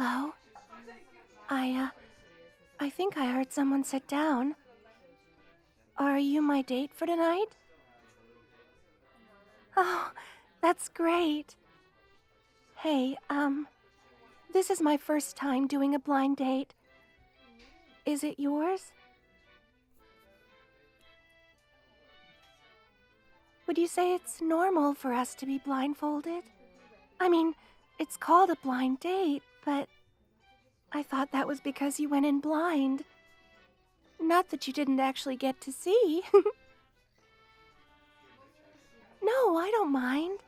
Hello. I think I heard someone sit down. Are you my date for tonight? Oh, that's great. Hey, this is my first time doing a blind date. Is it yours? Would you say it's normal for us to be blindfolded? I mean, it's called a blind date, but I thought that was because you went in blind. Not that you didn't actually get to see. No, I don't mind.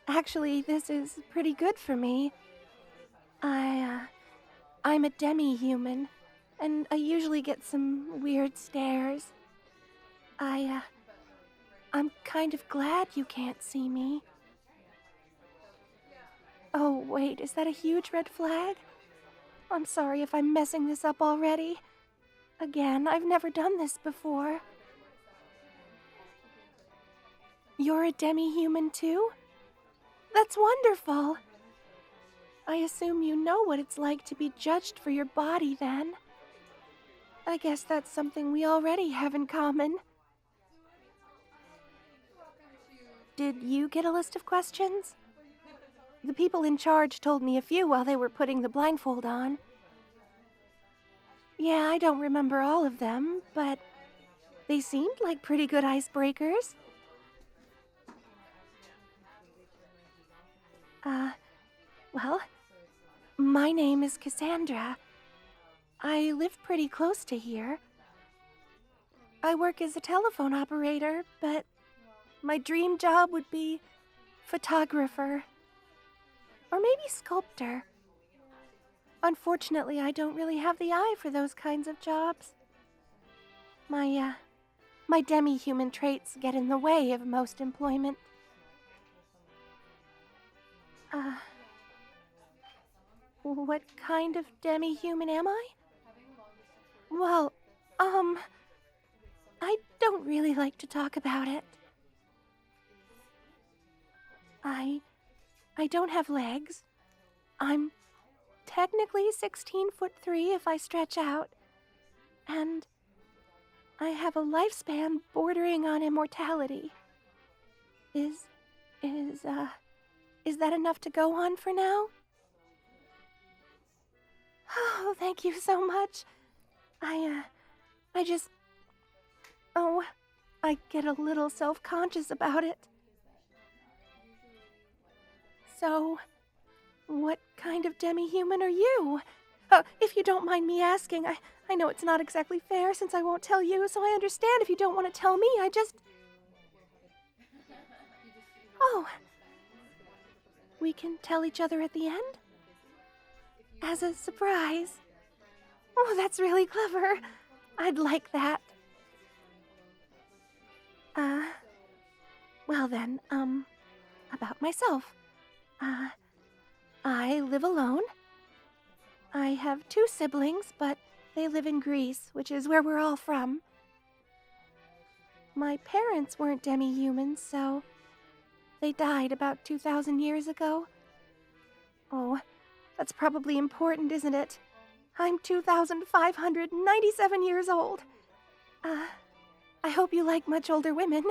Actually, this is pretty good for me. I'm a demi-human, and I usually get some weird stares. I'm kind of glad you can't see me. Oh, wait, is that a huge red flag? I'm sorry if I'm messing this up already. Again, I've never done this before. You're a demi-human too? That's wonderful! I assume you know what it's like to be judged for your body then. I guess that's something we already have in common. Did you get a list of questions? The people in charge told me a few while they were putting the blindfold on. Yeah, I don't remember all of them, but they seemed like pretty good icebreakers. Well, my name is Cassandra. I live pretty close to here. I work as a telephone operator, but my dream job would be photographer. Or maybe sculptor. Unfortunately, I don't really have the eye for those kinds of jobs. My demi-human traits get in the way of most employment. What kind of demi-human am I? Well, I don't really like to talk about it. I don't have legs. I'm technically 16'3" if I stretch out. And I have a lifespan bordering on immortality. Is that enough to go on for now? Oh, thank you so much. I get a little self-conscious about it. So, what kind of demi-human are you? If you don't mind me asking, I know it's not exactly fair since I won't tell you, so I understand if you don't want to tell me. Oh, we can tell each other at the end? As a surprise. Oh, that's really clever. I'd like that. Well then, about myself. I live alone. I have 2 siblings, but they live in Greece, which is where we're all from. My parents weren't demi-humans, so they died about 2,000 years ago. Oh, that's probably important, isn't it? I'm 2,597 years old. I hope you like much older women.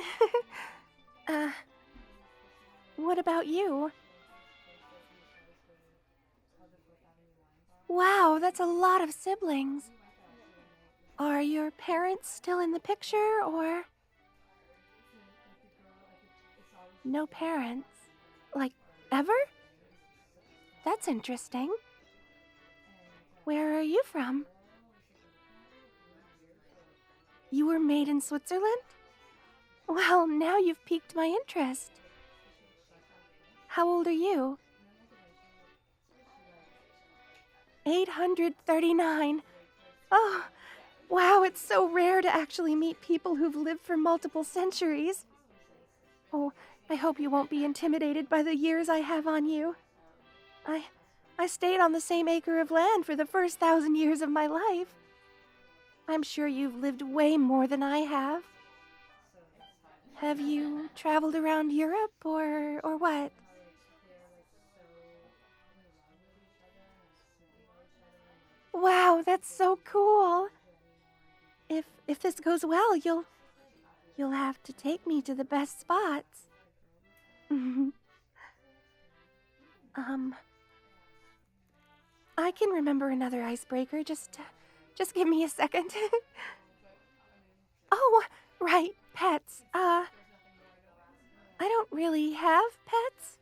What about you? Wow, that's a lot of siblings. Are your parents still in the picture, or? No parents? Like, ever? That's interesting. Where are you from? You were made in Switzerland? Well, now you've piqued my interest. How old are you? 839. Oh, wow, it's so rare to actually meet people who've lived for multiple centuries. Oh, I hope you won't be intimidated by the years I have on you. I stayed on the same acre of land for the first 1,000 years of my life. I'm sure you've lived way more than I have. Have you traveled around Europe or what? Wow, that's so cool. If this goes well, you'll have to take me to the best spots. I can remember another icebreaker. Just give me a second. Oh, right, pets. I don't really have pets.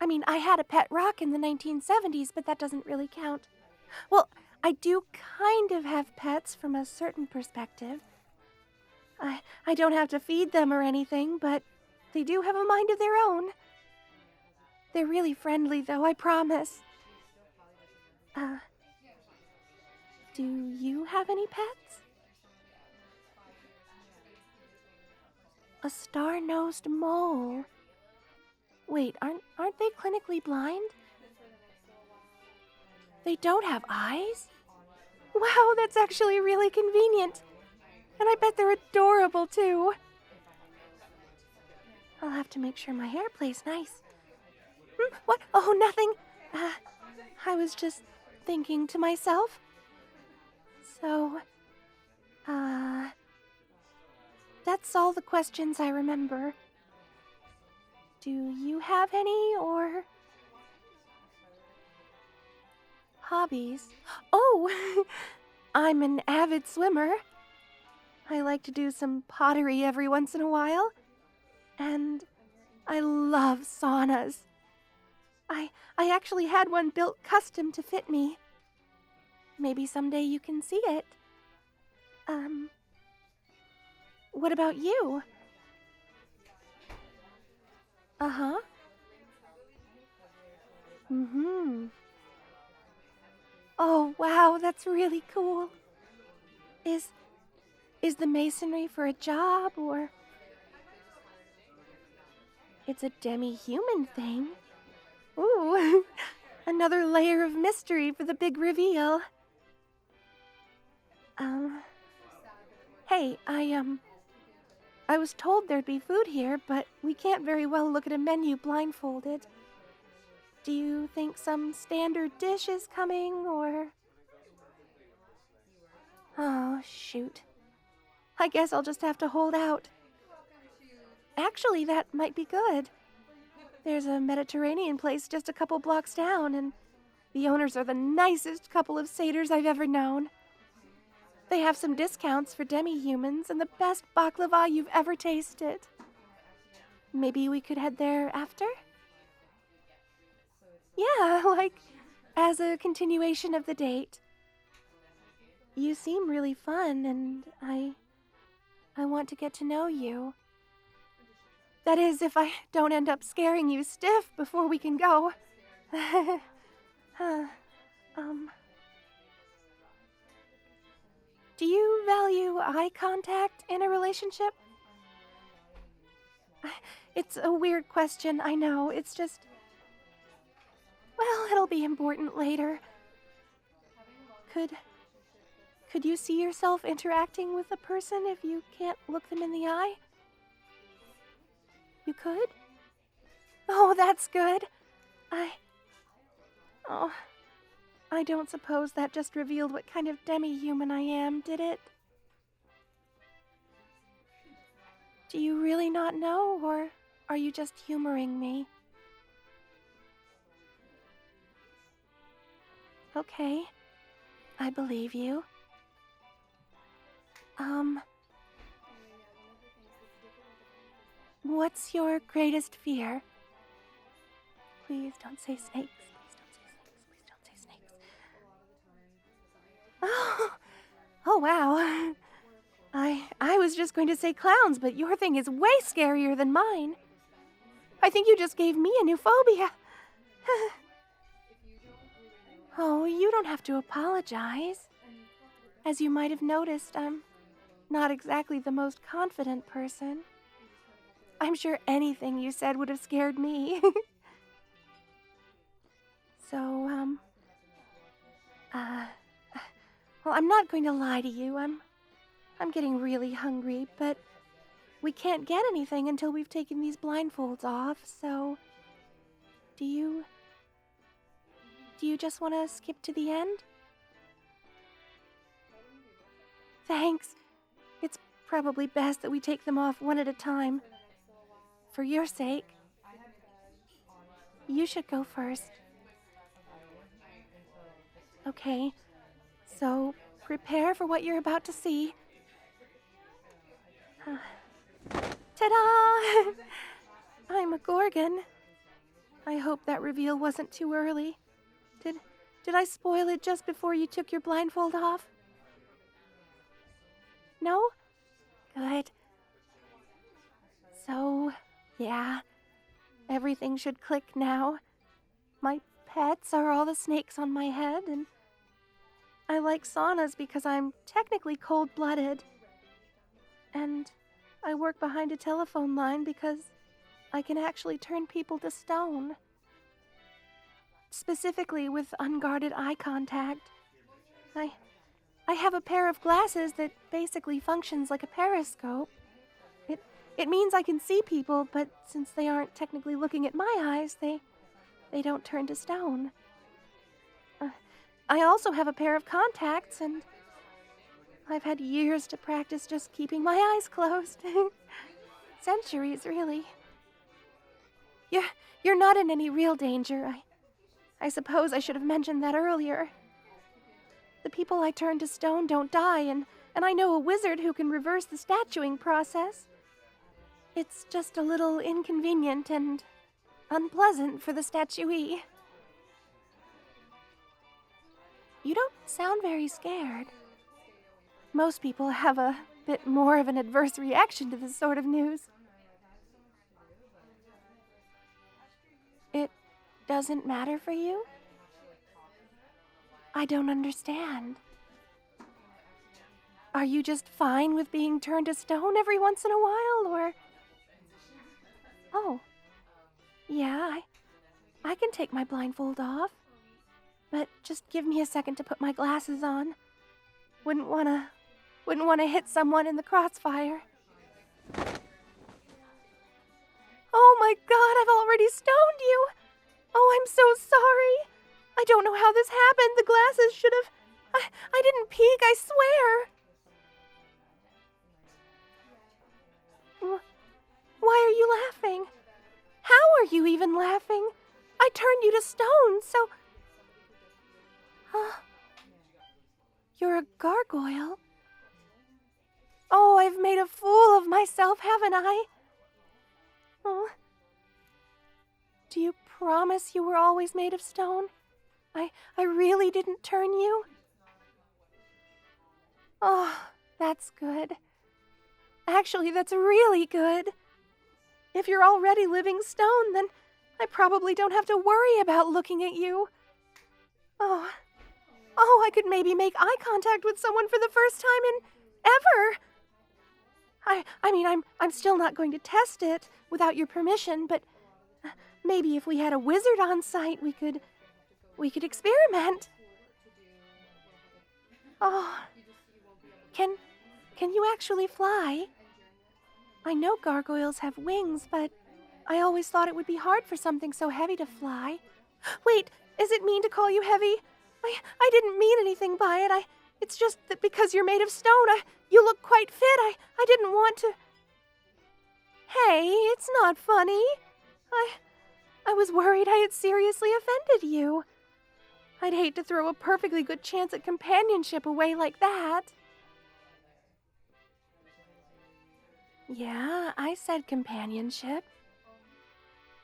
I mean, I had a pet rock in the 1970s, but that doesn't really count. Well, I do kind of have pets from a certain perspective. I don't have to feed them or anything, but they do have a mind of their own. They're really friendly, though, I promise. Do you have any pets? A star-nosed mole. Wait, aren't they clinically blind? They don't have eyes? Wow, that's actually really convenient. And I bet they're adorable, too. I'll have to make sure my hair plays nice. What? Oh, nothing. I was just thinking to myself. So, that's all the questions I remember. Do you have any, or hobbies? Oh, I'm an avid swimmer. I like to do some pottery every once in a while. And I love saunas. I actually had one built custom to fit me. Maybe someday you can see it. What about you? Uh-huh. Oh, wow, that's really cool. Is the masonry for a job, or... It's a demi-human thing. Ooh, another layer of mystery for the big reveal. Hey, I was told there'd be food here, but we can't very well look at a menu blindfolded. Do you think some standard dish is coming, or... Oh, shoot. I guess I'll just have to hold out. Actually, that might be good. There's a Mediterranean place just a couple blocks down, and the owners are the nicest couple of satyrs I've ever known. They have some discounts for demi-humans and the best baklava you've ever tasted. Maybe we could head there after? Yeah, like, as a continuation of the date. You seem really fun, and I want to get to know you. That is, if I don't end up scaring you stiff before we can go. Do you value eye contact in a relationship? It's a weird question, I know. It's just... Well, it'll be important later. Could you see yourself interacting with a person if you can't look them in the eye? You could? Oh, that's good. I don't suppose that just revealed what kind of demi-human I am, did it? Do you really not know, or are you just humoring me? Okay, I believe you. What's your greatest fear? Please don't say snakes. Please don't say snakes. Oh wow. I was just going to say clowns, but your thing is way scarier than mine. I think you just gave me a new phobia. Oh, you don't have to apologize. As you might have noticed, I'm not exactly the most confident person. I'm sure anything you said would have scared me. So, well, I'm not going to lie to you. I'm getting really hungry, but we can't get anything until we've taken these blindfolds off, so do you just want to skip to the end? Thanks. It's probably best that we take them off one at a time. For your sake. You should go first. Okay, so prepare for what you're about to see. Ta-da! I'm a Gorgon. I hope that reveal wasn't too early. Did I spoil it just before you took your blindfold off? No? Good. So, yeah, everything should click now. My pets are all the snakes on my head, and I like saunas because I'm technically cold-blooded. And I work behind a telephone line because I can actually turn people to stone. Specifically with unguarded eye contact. I have a pair of glasses that basically functions like a periscope. It means I can see people, but since they aren't technically looking at my eyes, they don't turn to stone. I also have a pair of contacts, and I've had years to practice just keeping my eyes closed. Centuries, really. You're not in any real danger. I suppose I should have mentioned that earlier. The people I turn to stone don't die, and I know a wizard who can reverse the statuing process. It's just a little inconvenient and unpleasant for the statuee. You don't sound very scared. Most people have a bit more of an adverse reaction to this sort of news. It doesn't matter for you? I don't understand. Are you just fine with being turned to stone every once in a while, or... Oh. Yeah, I can take my blindfold off. But just give me a second to put my glasses on. Wouldn't wanna hit someone in the crossfire. Oh my God, I've already stoned you! Oh, I'm so sorry. I don't know how this happened. The glasses should have... I didn't peek, I swear. Why are you laughing? How are you even laughing? I turned you to stone, so... You're a gargoyle? Oh, I've made a fool of myself, haven't I? Oh. Do you promise you were always made of stone? I really didn't turn you? Oh, that's good. Actually, that's really good. If you're already living stone, then I probably don't have to worry about looking at you. Oh, I could maybe make eye contact with someone for the first time in ever. I mean, I'm still not going to test it without your permission, but maybe if we had a wizard on site, we could experiment. Oh, can you actually fly? I know gargoyles have wings, but I always thought it would be hard for something so heavy to fly. Wait, is it mean to call you heavy? I didn't mean anything by it. It's just that because you're made of stone, you look quite fit. I didn't want to... Hey, it's not funny. I was worried I had seriously offended you. I'd hate to throw a perfectly good chance at companionship away like that. Yeah, I said companionship.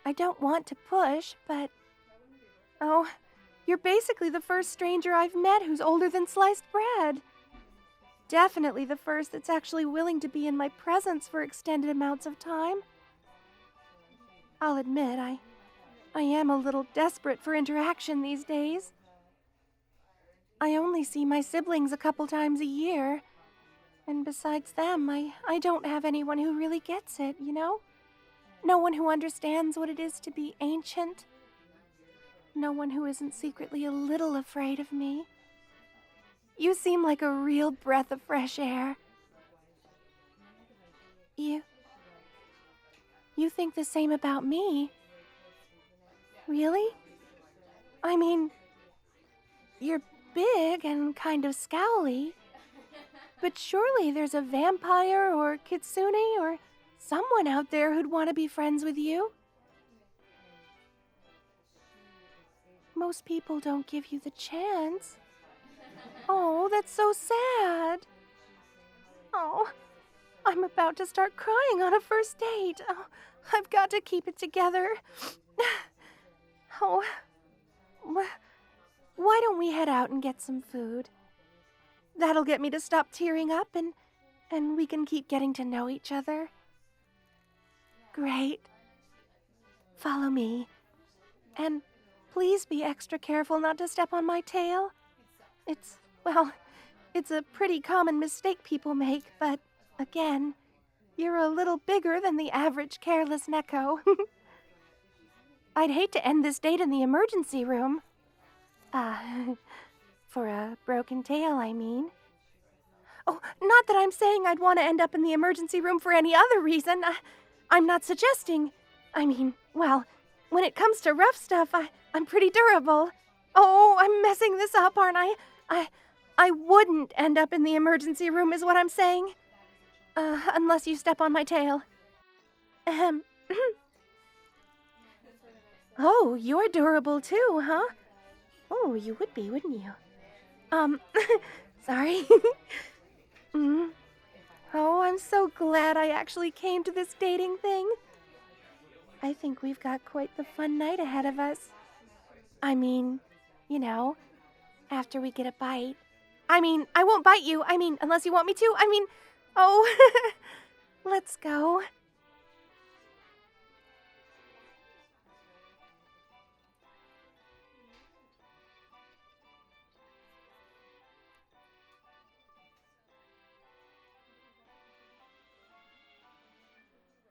I don't want to push, but... Oh, you're basically the first stranger I've met who's older than sliced bread. Definitely the first that's actually willing to be in my presence for extended amounts of time. I'll admit, I am a little desperate for interaction these days. I only see my siblings a couple times a year, and besides them, I don't have anyone who really gets it, you know? No one who understands what it is to be ancient. No one who isn't secretly a little afraid of me. You seem like a real breath of fresh air. You think the same about me? Really? I mean, you're big and kind of scowly. But surely there's a vampire or kitsune or someone out there who'd want to be friends with you. Most people don't give you the chance. Oh, that's so sad. Oh, I'm about to start crying on a first date. Oh, I've got to keep it together. Oh, why don't we head out and get some food? That'll get me to stop tearing up and we can keep getting to know each other. Great. Follow me. And please be extra careful not to step on my tail. It's a pretty common mistake people make, but again, you're a little bigger than the average careless Neko. I'd hate to end this date in the emergency room. For a broken tail, I mean. Oh, not that I'm saying I'd want to end up in the emergency room for any other reason. I'm not suggesting. I mean, well, when it comes to rough stuff, I'm pretty durable. Oh, I'm messing this up, aren't I? I wouldn't end up in the emergency room is what I'm saying. Unless you step on my tail. Ahem. Oh, you're durable too, huh? Oh, you would be, wouldn't you? Sorry. Oh, I'm so glad I actually came to this dating thing. I think we've got quite the fun night ahead of us. I mean, you know, after we get a bite. I mean, I won't bite you. I mean, unless you want me to. I mean, oh, let's go.